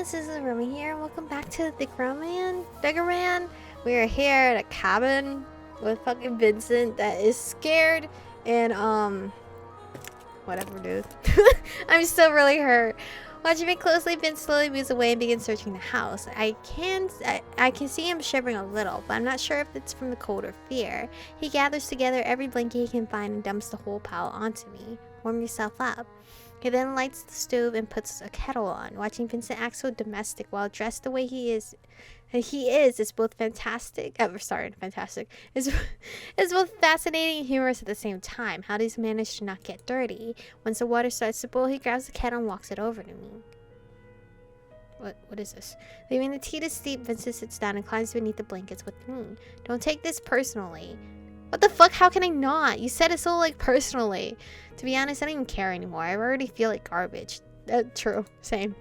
guys, this is Aromie here, and welcome back to Degraman. We are here at a cabin with fucking Vincent that is scared and whatever, dude. I'm still really hurt. Watching me closely, Vince slowly moves away and begins searching the house. I can see him shivering a little, but I'm not sure if it's from the cold or fear. He gathers together every blanket he can find and dumps the whole pile onto me. Warm yourself up. He then lights the stove and puts a kettle on. Watching Vincent act so domestic while dressed the way he is both fantastic. Is both fascinating and humorous at the same time. How does he manage to not get dirty? Once the water starts to boil, he grabs the kettle and walks it over to me. What is this? Leaving the tea to steep, Vincent sits down and climbs beneath the blankets with me. Don't take this personally. What the fuck? How can I not? You said it so, like, personally. To be honest, I don't even care anymore. I already feel like garbage. True. Same.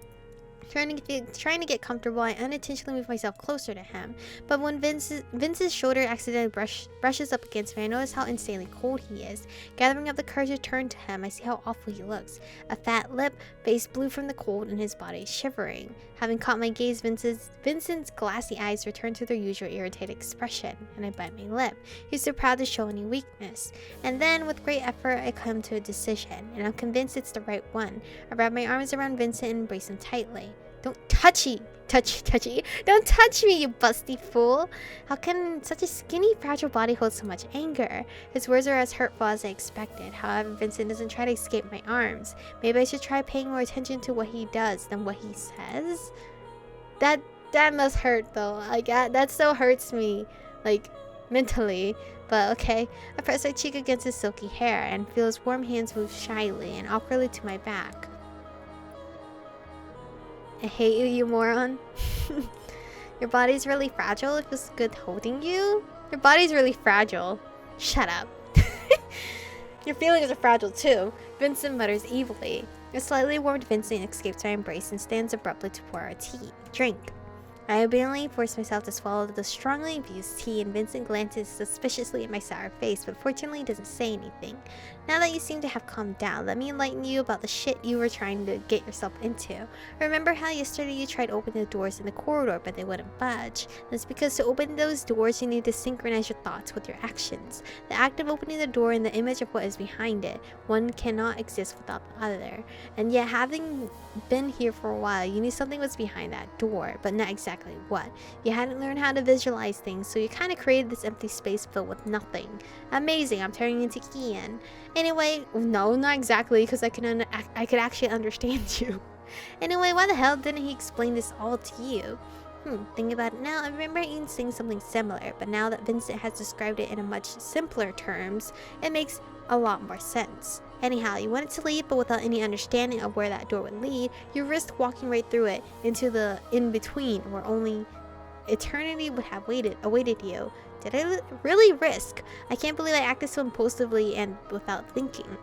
Trying to get comfortable, I unintentionally move myself closer to him. But when Vince's shoulder accidentally brushes up against me, I notice how insanely cold he is. Gathering up the courage to turn to him, I see how awful he looks. A fat lip, face blue from the cold, and his body shivering. Having caught my gaze, Vincent's glassy eyes return to their usual irritated expression, and I bite my lip. He's so proud to show any weakness. And then, with great effort, I come to a decision, and I'm convinced it's the right one. I wrap my arms around Vincent and embrace him tightly. Don't touchy. Don't touch me, you busty fool. How can such a skinny, fragile body hold so much anger? His words are as hurtful as I expected. However, Vincent doesn't try to escape my arms. Maybe I should try paying more attention to what he does than what he says? That must hurt though. Like, that still hurts me, like, mentally. But okay. I press my cheek against his silky hair and feel his warm hands move shyly and awkwardly to my back. I hate you, you moron. Your body's really fragile. It feels good holding you. Your body's really fragile. Shut up. Your feelings are fragile too. Vincent mutters evilly. A slightly warmed Vincent escapes my embrace and stands abruptly to pour our tea. Drink. I obediently force myself to swallow the strongly infused tea, and Vincent glances suspiciously at my sour face, but fortunately doesn't say anything. Now that you seem to have calmed down, let me enlighten you about the shit you were trying to get yourself into. Remember how yesterday you tried opening the doors in the corridor, but they wouldn't budge? That's because to open those doors, you need to synchronize your thoughts with your actions. The act of opening the door and the image of what is behind it, one cannot exist without the other. And yet, having been here for a while, you knew something was behind that door, but not exactly what. You hadn't learned how to visualize things, so you kind of created this empty space filled with nothing. Amazing, I'm turning into Ian. Anyway, no, not exactly, because I could actually understand you. Anyway, why the hell didn't he explain this all to you? Thinking about it now, I remember Ian saying something similar, but now that Vincent has described it in a much simpler terms, it makes a lot more sense. Anyhow, you wanted to leave, but without any understanding of where that door would lead, you risked walking right through it into the in-between, where only eternity would have awaited you. Did I really risk? I can't believe I acted so impulsively and without thinking.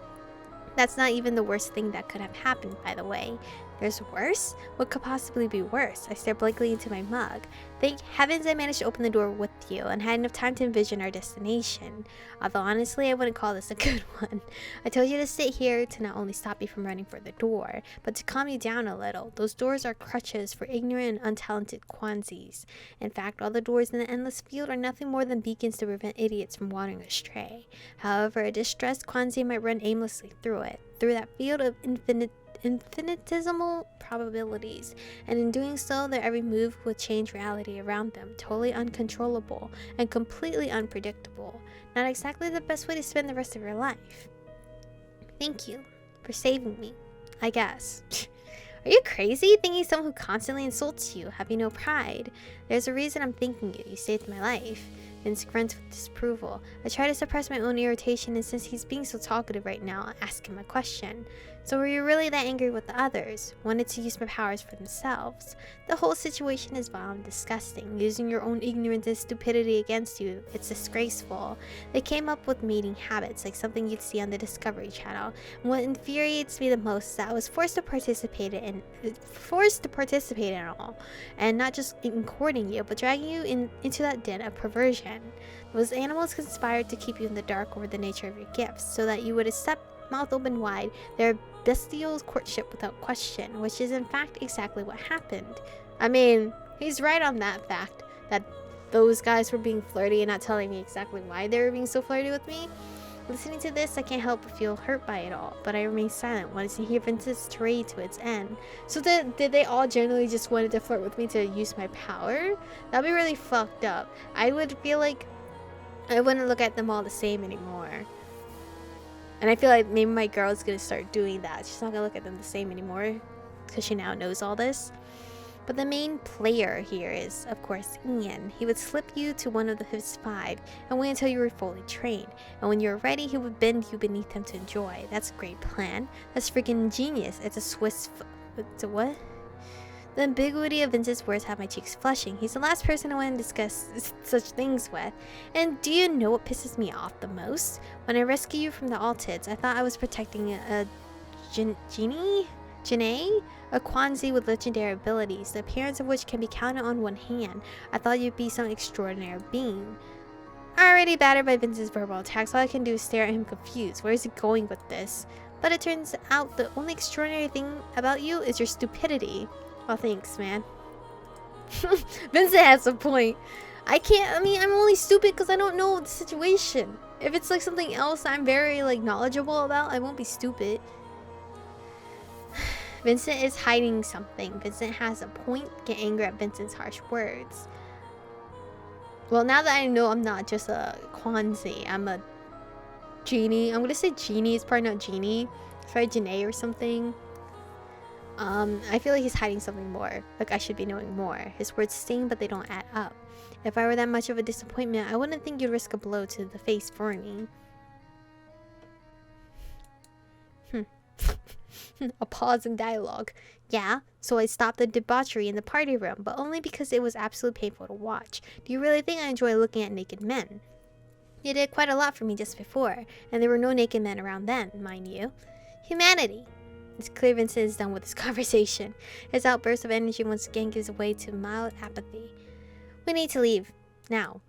That's not even the worst thing that could have happened, by the way. There's worse? What could possibly be worse? I stare blankly into my mug. Thank heavens I managed to open the door with you and had enough time to envision our destination. Although honestly, I wouldn't call this a good one. I told you to sit here to not only stop you from running for the door, but to calm you down a little. Those doors are crutches for ignorant and untalented Kwanzis. In fact, all the doors in the endless field are nothing more than beacons to prevent idiots from wandering astray. However, a distressed Kwanzi might run aimlessly through that field of infinitesimal probabilities, and in doing so, their every move would change reality around them, totally uncontrollable and completely unpredictable. Not exactly the best way to spend the rest of your life. Thank you for saving me, I guess. Are you crazy? Thinking someone who constantly insults you, have you no pride? There's a reason I'm thanking you. You saved my life. Vince grunts with disapproval. I try to suppress my own irritation, and since he's being so talkative right now, I ask him a question. So were you really that angry with the others? Wanted to use my powers for themselves? The whole situation is vile and disgusting. Using your own ignorance and stupidity against you, it's disgraceful. They came up with mating habits, like something you'd see on the Discovery Channel. And what infuriates me the most is that I was forced to participate in it all. And not just in courting you, but dragging you into that den of perversion. Those animals conspired to keep you in the dark over the nature of your gifts, so that you would accept, mouth open wide, their bestial courtship without question, which is in fact exactly what happened. I mean, he's right on that fact, that those guys were being flirty and not telling me exactly why they were being so flirty with me. Listening to this, I can't help but feel hurt by it all, but I remain silent, wanting to hear Vince's tirade to its end. So did they all generally just wanted to flirt with me to use my power? That'd be really fucked up. I would feel like I wouldn't look at them all the same anymore. And I feel like maybe my girl's gonna start doing that. She's not gonna look at them the same anymore because she now knows all this. But the main player here is, of course, Ian. He would slip you to one of his 5 and wait until you were fully trained. And when you're ready, he would bend you beneath him to enjoy. That's a great plan. That's freaking genius. It's a what? The ambiguity of Vince's words have my cheeks flushing. He's the last person I want to discuss such things with. And do you know what pisses me off the most? When I rescue you from the Altids, I thought I was protecting a Janae? A Kwanzi with legendary abilities, the appearance of which can be counted on one hand. I thought you'd be some extraordinary being. Already battered by Vince's verbal attacks, all I can do is stare at him confused. Where is he going with this? But it turns out the only extraordinary thing about you is your stupidity. Oh, thanks, man. Vincent has a point. I'm only stupid because I don't know the situation. If it's like something else I'm very like knowledgeable about, I won't be stupid. Vincent is hiding something. Vincent has a point. Get angry at Vincent's harsh words. Well, now that I know I'm not just a Kwanzi, I'm a genie. I'm gonna say genie. It's probably not genie. It's probably Janae or something. I feel like he's hiding something more. Like I should be knowing more. His words sting, but they don't add up. If I were that much of a disappointment, I wouldn't think you'd risk a blow to the face for me. A pause in dialogue. Yeah, so I stopped the debauchery in the party room, but only because it was absolutely painful to watch. Do you really think I enjoy looking at naked men? You did quite a lot for me just before, and there were no naked men around then, mind you. Humanity. It's clear Vincent is done with this conversation. His outburst of energy once again gives way to mild apathy. We need to leave. Now.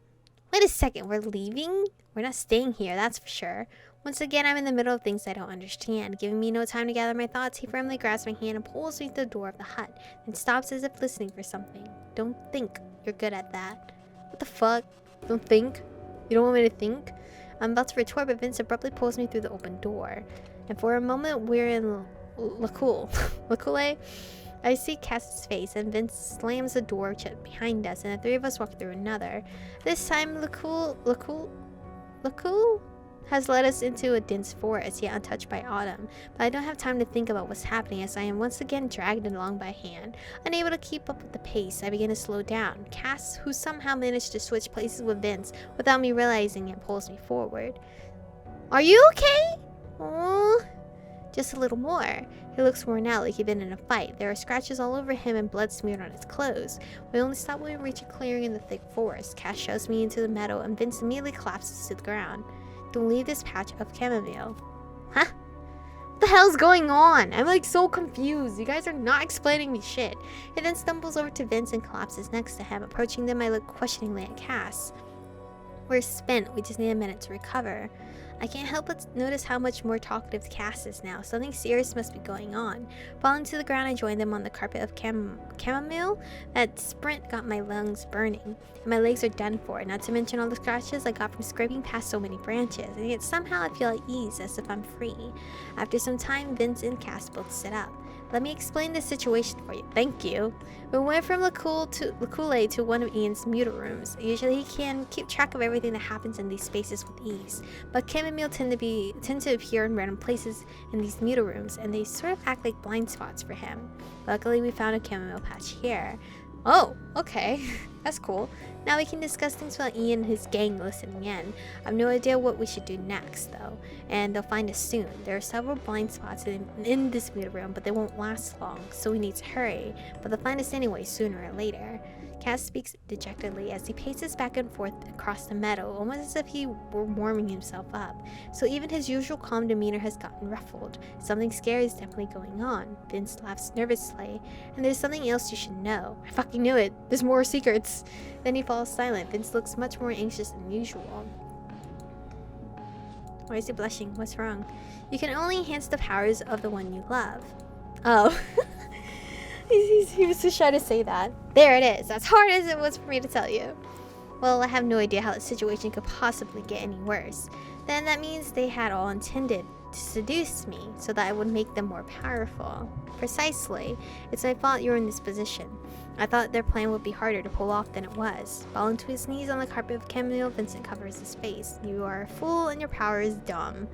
Wait a second, we're leaving? We're not staying here, that's for sure. Once again, I'm in the middle of things I don't understand. Giving me no time to gather my thoughts, he firmly grabs my hand and pulls me to the door of the hut, then stops as if listening for something. Don't think. You're good at that. What the fuck? Don't think? You don't want me to think? I'm about to retort, but Vince abruptly pulls me through the open door. And for a moment, we're in Lakule. I see Cass's face, and Vince slams the door shut behind us, and the 3 of us walk through another. This time, Lakule has led us into a dense forest, yet untouched by autumn. But I don't have time to think about what's happening as I am once again dragged along by hand. Unable to keep up with the pace, I begin to slow down. Cass, who somehow managed to switch places with Vince without me realizing it, pulls me forward. Are you okay? Aww. Just a little more. He looks worn out like he'd been in a fight. There are scratches all over him and blood smeared on his clothes. We only stop when we reach a clearing in the thick forest. Cass shoves me into the meadow and Vince immediately collapses to the ground. Don't leave this patch of chamomile. Huh? What the hell's going on? I'm like so confused. You guys are not explaining me shit. He then stumbles over to Vince and collapses next to him. Approaching them, I look questioningly at Cass. We're spent. We just need a minute to recover. I can't help but notice how much more talkative Cass is now. Something serious must be going on. Falling to the ground, I joined them on the carpet of chamomile. That sprint got my lungs burning, and my legs are done for, not to mention all the scratches I got from scraping past so many branches, and yet somehow I feel at ease, as if I'm free. After some time, Vince and Cass both sit up. Let me explain the situation for you. Thank you. We went from Lakule to one of Ian's mutant rooms. Usually he can keep track of everything that happens in these spaces with ease, but chamomile tend to appear in random places in these mutant rooms, and they sort of act like blind spots for him. Luckily, we found a chamomile patch here. Oh, okay. That's cool. Now we can discuss things while Ian and his gang listening in. I have no idea what we should do next, though, and they'll find us soon. There are several blind spots in this mutant room, but they won't last long, so we need to hurry. But they'll find us anyway, sooner or later. Cass speaks dejectedly as he paces back and forth across the meadow, almost as if he were warming himself up. So even his usual calm demeanor has gotten ruffled. Something scary is definitely going on. Vince laughs nervously. And there's something else you should know. I fucking knew it. There's more secrets. Then he falls silent. Vince looks much more anxious than usual. Why is he blushing? What's wrong? You can only enhance the powers of the one you love. Oh. He was too shy to say that. There it is. As hard as it was for me to tell you. Well, I have no idea how the situation could possibly get any worse. Then that means they had all intended to seduce me so that I would make them more powerful. Precisely. It's my fault you're in this position. I thought their plan would be harder to pull off than it was. Falling to his knees on the carpet of chamomile, Vincent covers his face. You are a fool and your power is dumb.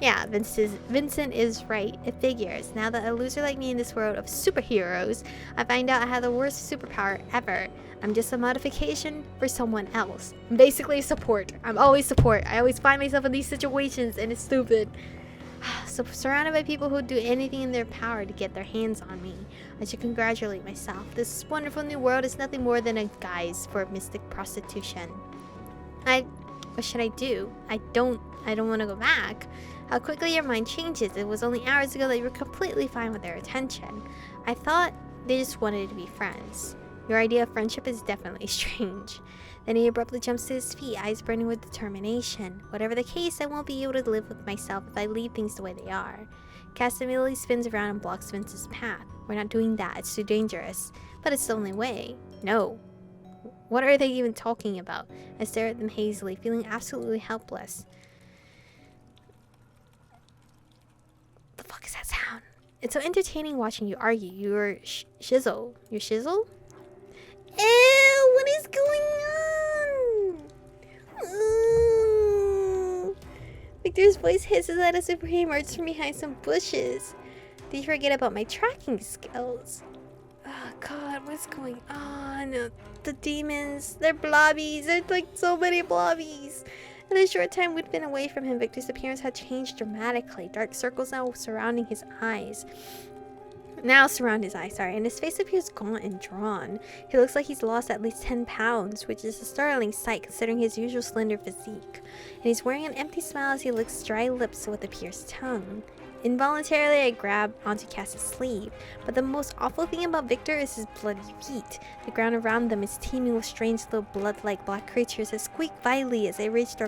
Yeah, Vincent is right. It figures. Now that a loser like me in this world of superheroes, I find out I have the worst superpower ever. I'm just a modification for someone else. I'm basically support. I'm always support. I always find myself in these situations and it's stupid. So surrounded by people who do anything in their power to get their hands on me, I should congratulate myself. This wonderful new world is nothing more than a guise for mystic prostitution. What should I do? I don't want to go back. How quickly your mind changes. It was only hours ago that you were completely fine with their attention. I thought they just wanted to be friends. Your idea of friendship is definitely strange. Then he abruptly jumps to his feet, eyes burning with determination. Whatever the case, I won't be able to live with myself if I leave things the way they are. Cass immediately spins around and blocks Vince's path. We're not doing that. It's too dangerous. But it's the only way. No. What are they even talking about? I stare at them hazily, feeling absolutely helpless. The fuck is that sound? It's so entertaining watching you argue. You're shizzle. You're shizzle? Ew, what is going on? Victor's voice hisses at us before he emerges from behind some bushes. Did you forget about my tracking skills? Oh god, what's going on? The demons, they're blobbies. There's like so many blobbies. In the short time we'd been away from him, Victor's appearance had changed dramatically. Dark circles now surrounding his eyes. And his face appears gaunt and drawn. He looks like he's lost at least 10 pounds, which is a startling sight considering his usual slender physique. And he's wearing an empty smile as he licks dry lips with a pierced tongue. Involuntarily, I grab onto Cass's sleeve, but the most awful thing about Victor is his bloody feet. The ground around them is teeming with strange little blood-like black creatures that squeak violently as they reach their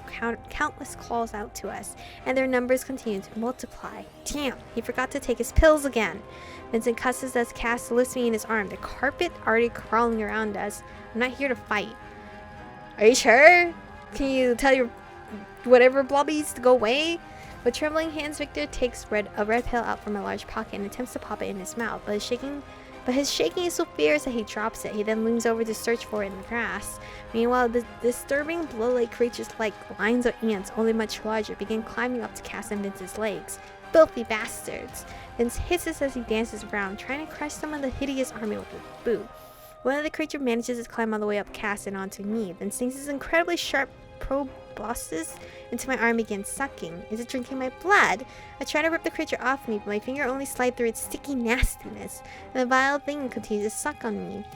countless claws out to us, and their numbers continue to multiply. Damn, he forgot to take his pills again. Vincent cusses as Cass lifts me in his arm, the carpet already crawling around us. I'm not here to fight. Are you sure? Can you tell your whatever blobbies to go away? With trembling hands, Victor takes a red pill out from a large pocket and attempts to pop it in his mouth, but his shaking is so fierce that he drops it. He then leans over to search for it in the grass. Meanwhile, the disturbing blow-like creatures like lines of ants, only much larger, begin climbing up to Cass and Vince's legs. Filthy bastards! Vince hisses as he dances around, trying to crush some of the hideous army with a boot. One of the creatures manages to climb all the way up Cass and onto me, then sinks his incredibly sharp proboscis into my arm and begins sucking. Is it drinking my blood? I try to rip the creature off me, but my finger only slides through its sticky nastiness, and the vile thing continues to suck on me.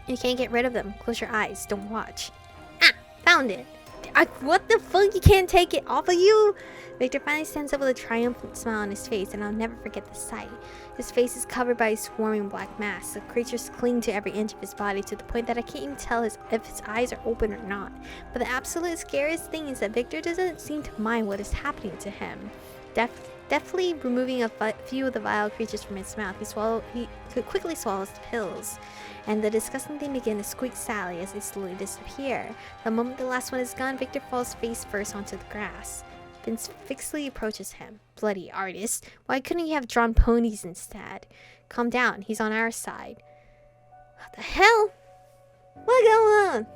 You can't get rid of them. Close your eyes. Don't watch. Ah! Found it! What the fuck? You can't take it off of you? Victor finally stands up with a triumphant smile on his face, and I'll never forget the sight. His face is covered by a swarming black mass. The creatures cling to every inch of his body to the point that I can't even tell if his eyes are open or not. But the absolute scariest thing is that Victor doesn't seem to mind what is happening to him. Deftly removing a few of the vile creatures from his mouth, he quickly swallows the pills. And the disgusting thing begins to squeak sadly as they slowly disappear. The moment the last one is gone, Victor falls face first onto the grass. Vince fixedly approaches him. Bloody artist. Why couldn't you have drawn ponies instead? Calm down. He's on our side. What the hell? What's going on?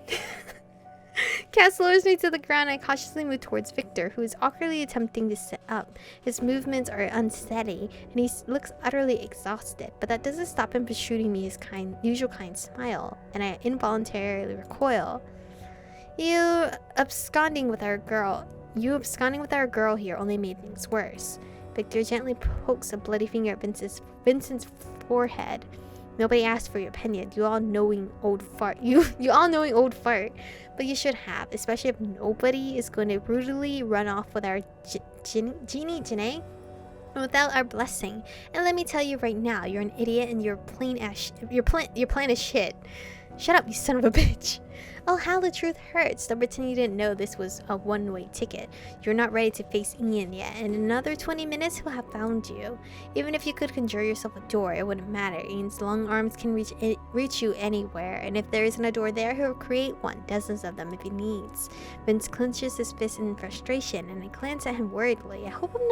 Cass lowers me to the ground and I cautiously move towards Victor, who is awkwardly attempting to sit up. His movements are unsteady, and he looks utterly exhausted, but that doesn't stop him from shooting me his usual kind smile, and I involuntarily recoil. You absconding with our girl here only made things worse. Victor gently pokes a bloody finger at Vincent's forehead. Nobody asked for your opinion. You all-knowing old fart. You all-knowing old fart. But you should have, especially if nobody is going to brutally run off with our Janae, without our blessing. And let me tell you right now, you're an idiot and you're plain as shit. Shut up, you son of a bitch. Oh, how the truth hurts. Don't pretend you didn't know this was a one-way ticket. You're not ready to face Ian yet. In another 20 minutes, he'll have found you. Even if you could conjure yourself a door, it wouldn't matter. Ian's long arms can reach you anywhere. And if there isn't a door there, he'll create one. Dozens of them if he needs. Vince clenches his fist in frustration, and I glance at him worriedly. I hope I'm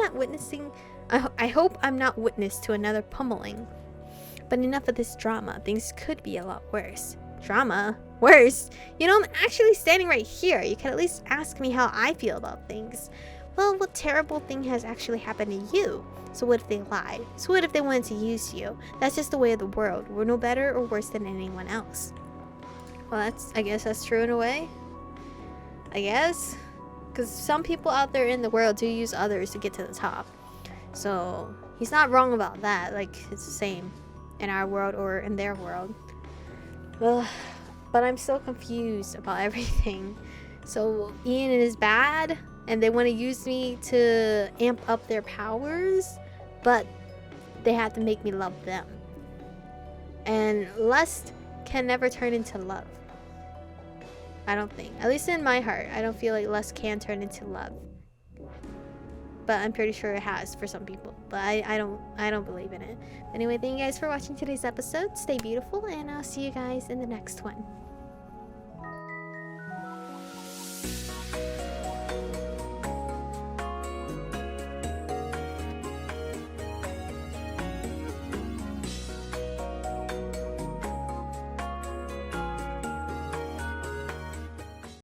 not witness to another pummeling. But enough of this drama. Things could be a lot worse. Drama? Worse? You know, I'm actually standing right here. You can at least ask me how I feel about things. Well, what terrible thing has actually happened to you? So what if they lied? So what if they wanted to use you? That's just the way of the world. We're no better or worse than anyone else. Well, I guess that's true in a way. I guess. Because some people out there in the world do use others to get to the top. So he's not wrong about that. Like, it's the same in our world or in their world. Ugh, but I'm so confused about everything. So Ian is bad and they want to use me to amp up their powers, but they have to make me love them. And lust can never turn into love. I don't think. At least in my heart, I don't feel like lust can turn into love. But I'm pretty sure it has for some people. But I don't believe in it. Anyway, thank you guys for watching today's episode. Stay beautiful, and I'll see you guys in the next one.